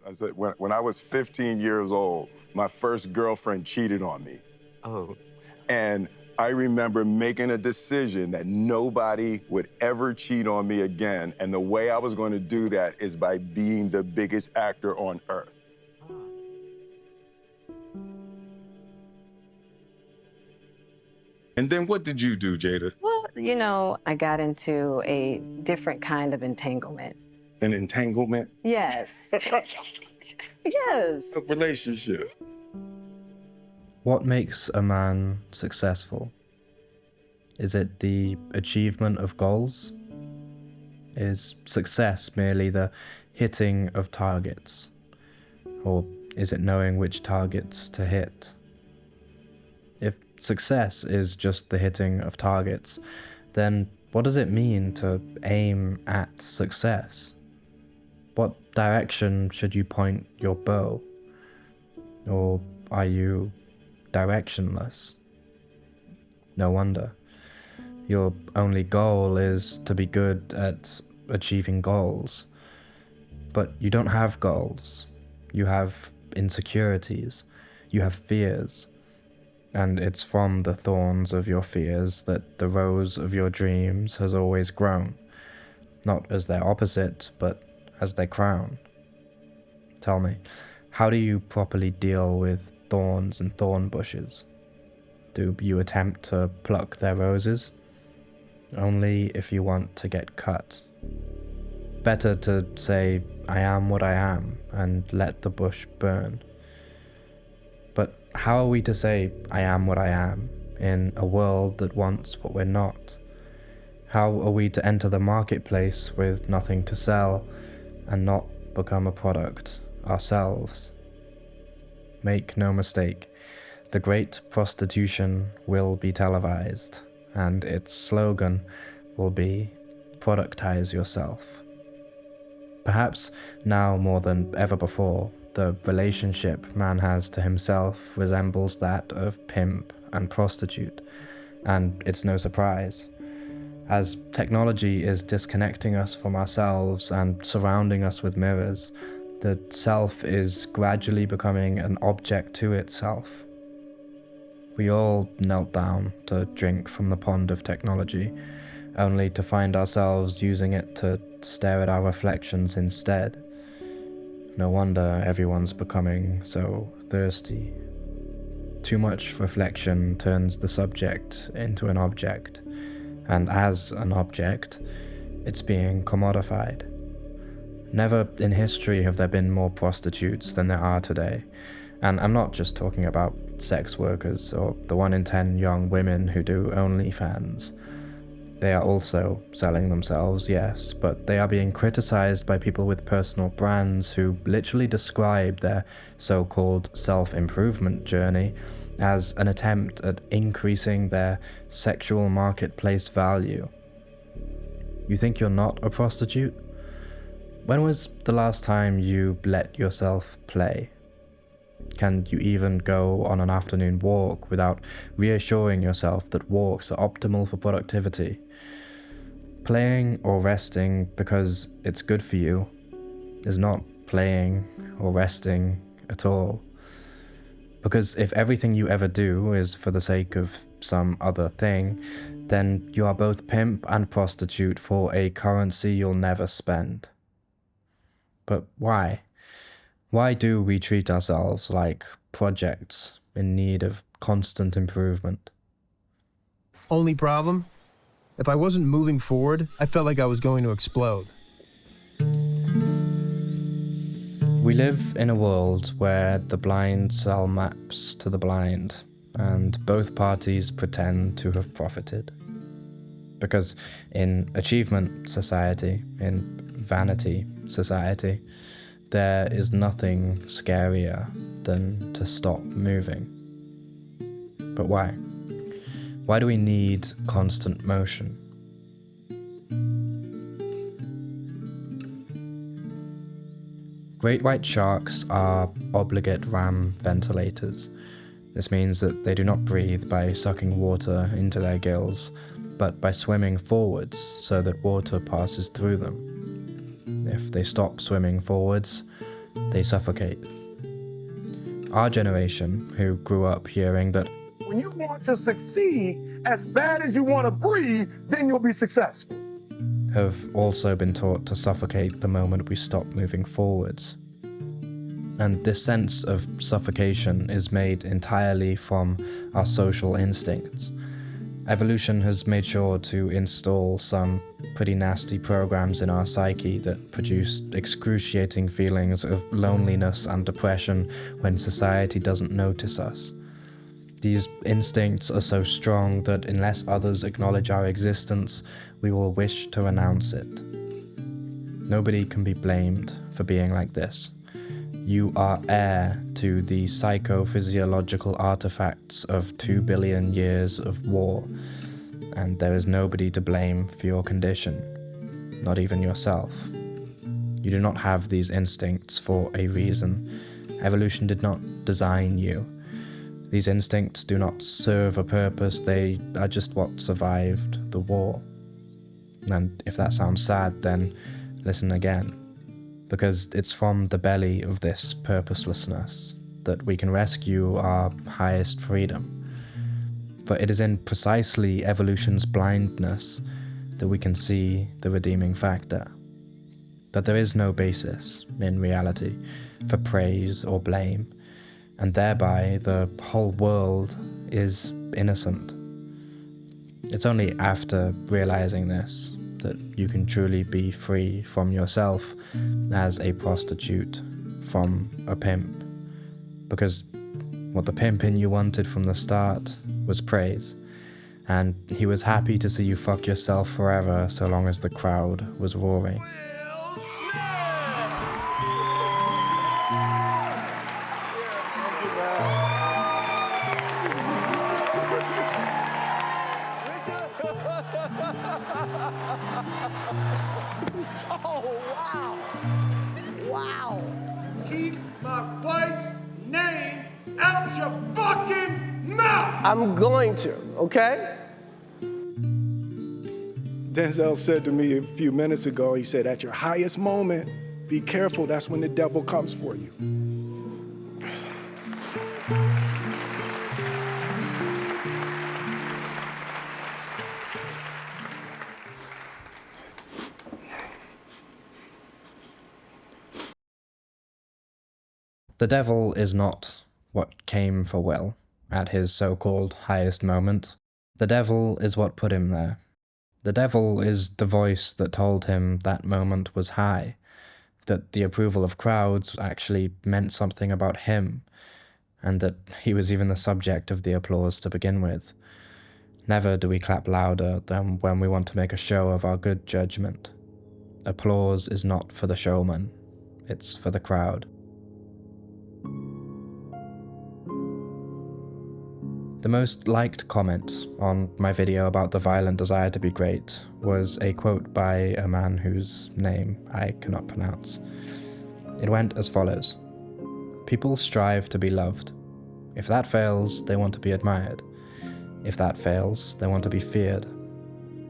I said, when I was 15 years old, my first girlfriend cheated on me. Oh. And I remember making a decision that nobody would ever cheat on me again. And the way I was going to do that is by being the biggest actor on earth. And then what did you do, Jada? Well, you know, I got into a different kind of entanglement. An entanglement? Yes. Yes. A relationship. What makes a man successful? Is it the achievement of goals? Is success merely the hitting of targets? Or is it knowing which targets to hit? If success is just the hitting of targets, then what does it mean to aim at success? What direction should you point your bow? Or are you directionless? No wonder. Your only goal is to be good at achieving goals. But you don't have goals. You have insecurities. You have fears. And it's from the thorns of your fears that the rose of your dreams has always grown. Not as their opposite, but as their crown. Tell me, how do you properly deal with thorns and thorn bushes? Do you attempt to pluck their roses? Only if you want to get cut. Better to say, I am what I am, and let the bush burn. But how are we to say, I am what I am, in a world that wants what we're not? How are we to enter the marketplace with nothing to sell, and not become a product ourselves? Make no mistake, the great prostitution will be televised, and its slogan will be, productize yourself. Perhaps now more than ever before, the relationship man has to himself resembles that of pimp and prostitute, and it's no surprise. As technology is disconnecting us from ourselves and surrounding us with mirrors, the self is gradually becoming an object to itself. We all knelt down to drink from the pond of technology, only to find ourselves using it to stare at our reflections instead. No wonder everyone's becoming so thirsty. Too much reflection turns the subject into an object, and as an object, it's being commodified. Never in history have there been more prostitutes than there are today, and I'm not just talking about sex workers or the 1 in 10 young women who do OnlyFans. They are also selling themselves, yes, but they are being criticized by people with personal brands who literally describe their so-called self-improvement journey as an attempt at increasing their sexual marketplace value. You think you're not a prostitute? When was the last time you let yourself play? Can you even go on an afternoon walk without reassuring yourself that walks are optimal for productivity? Playing or resting because it's good for you is not playing or resting at all. Because if everything you ever do is for the sake of some other thing, then you are both pimp and prostitute for a currency you'll never spend. But why? Why do we treat ourselves like projects in need of constant improvement? Only problem? If I wasn't moving forward, I felt like I was going to explode. We live in a world where the blind sell maps to the blind, and both parties pretend to have profited. Because in achievement society, in vanity society, there is nothing scarier than to stop moving. But why? Why do we need constant motion? Great white sharks are obligate ram ventilators. This means that they do not breathe by sucking water into their gills, but by swimming forwards so that water passes through them. If they stop swimming forwards, they suffocate. Our generation, who grew up hearing that when you want to succeed as bad as you want to breathe, then you'll be successful, have also been taught to suffocate the moment we stop moving forwards. And this sense of suffocation is made entirely from our social instincts. Evolution has made sure to install some pretty nasty programs in our psyche that produce excruciating feelings of loneliness and depression when society doesn't notice us. These instincts are so strong that unless others acknowledge our existence, we will wish to renounce it. Nobody can be blamed for being like this. You are heir to the psychophysiological artifacts of 2 billion years of war, and there is nobody to blame for your condition, not even yourself. You do not have these instincts for a reason. Evolution did not design you. These instincts do not serve a purpose, they are just what survived the war. And if that sounds sad, then listen again. Because it's from the belly of this purposelessness that we can rescue our highest freedom. For it is in precisely evolution's blindness that we can see the redeeming factor. That there is no basis, in reality, for praise or blame, and thereby the whole world is innocent. It's only after realizing this that you can truly be free from yourself as a prostitute, from a pimp. Because what the pimp in you wanted from the start was praise, and he was happy to see you fuck yourself forever so long as the crowd was roaring. Oh, wow. Wow. Keep my wife's name out your fucking mouth. I'm going to, okay? Denzel said to me a few minutes ago, he said, at your highest moment, be careful, that's when the devil comes for you. The devil is not what came for Will at his so-called highest moment. The devil is what put him there. The devil is the voice that told him that moment was high, that the approval of crowds actually meant something about him, and that he was even the subject of the applause to begin with. Never do we clap louder than when we want to make a show of our good judgment. Applause is not for the showman, it's for the crowd. The most liked comment on my video about the violent desire to be great was a quote by a man whose name I cannot pronounce. It went as follows: "People strive to be loved. If that fails, they want to be admired. If that fails, they want to be feared.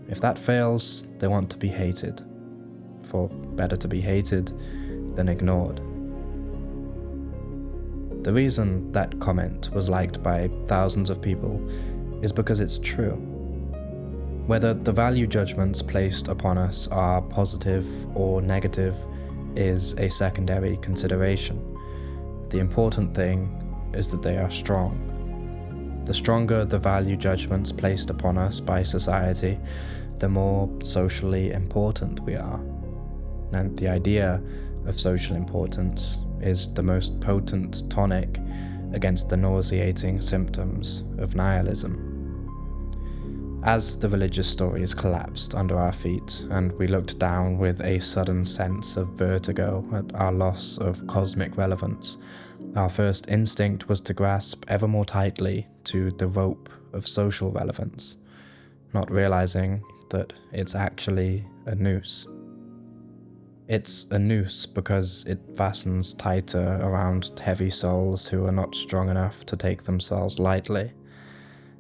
If that fails, they want to be hated. For better to be hated than ignored." The reason that comment was liked by thousands of people is because it's true. Whether the value judgments placed upon us are positive or negative is a secondary consideration. The important thing is that they are strong. The stronger the value judgments placed upon us by society, the more socially important we are. And the idea of social importance is the most potent tonic against the nauseating symptoms of nihilism. As the religious stories collapsed under our feet and we looked down with a sudden sense of vertigo at our loss of cosmic relevance, our first instinct was to grasp ever more tightly to the rope of social relevance, not realizing that it's actually a noose. It's a noose because it fastens tighter around heavy souls who are not strong enough to take themselves lightly,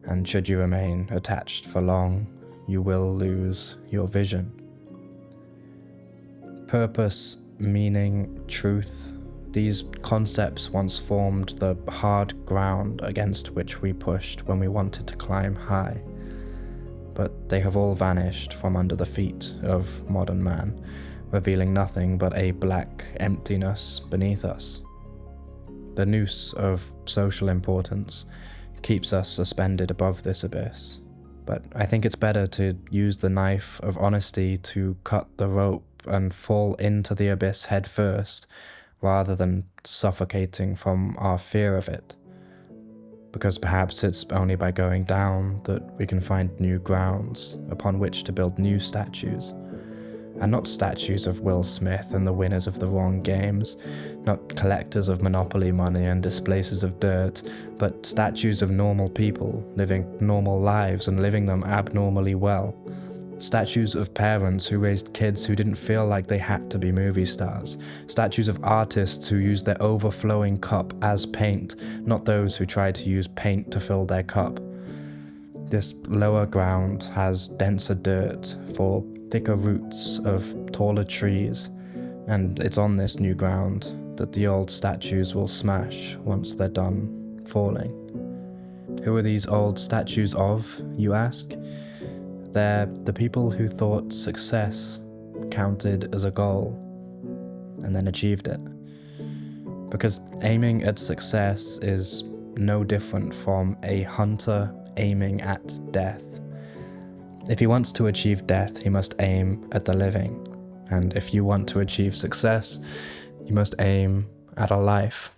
and should you remain attached for long, you will lose your vision. Purpose, meaning, truth, These concepts once formed the hard ground against which we pushed when we wanted to climb high, but they have all vanished from under the feet of modern man, revealing nothing but a black emptiness beneath us. The noose of social importance keeps us suspended above this abyss, but I think it's better to use the knife of honesty to cut the rope and fall into the abyss head first, rather than suffocating from our fear of it. Because perhaps it's only by going down that we can find new grounds upon which to build new statues. And not statues of Will Smith and the winners of the wrong games, not collectors of Monopoly money and displacers of dirt, but statues of normal people living normal lives and living them abnormally well. Statues of parents who raised kids who didn't feel like they had to be movie stars. Statues of artists who used their overflowing cup as paint, not those who tried to use paint to fill their cup. This lower ground has denser dirt for thicker roots of taller trees, and it's on this new ground that the old statues will smash once they're done falling. Who are these old statues of, you ask? They're the people who thought success counted as a goal and then achieved it. Because aiming at success is no different from a hunter aiming at death. If he wants to achieve death, he must aim at the living. And if you want to achieve success, you must aim at a life.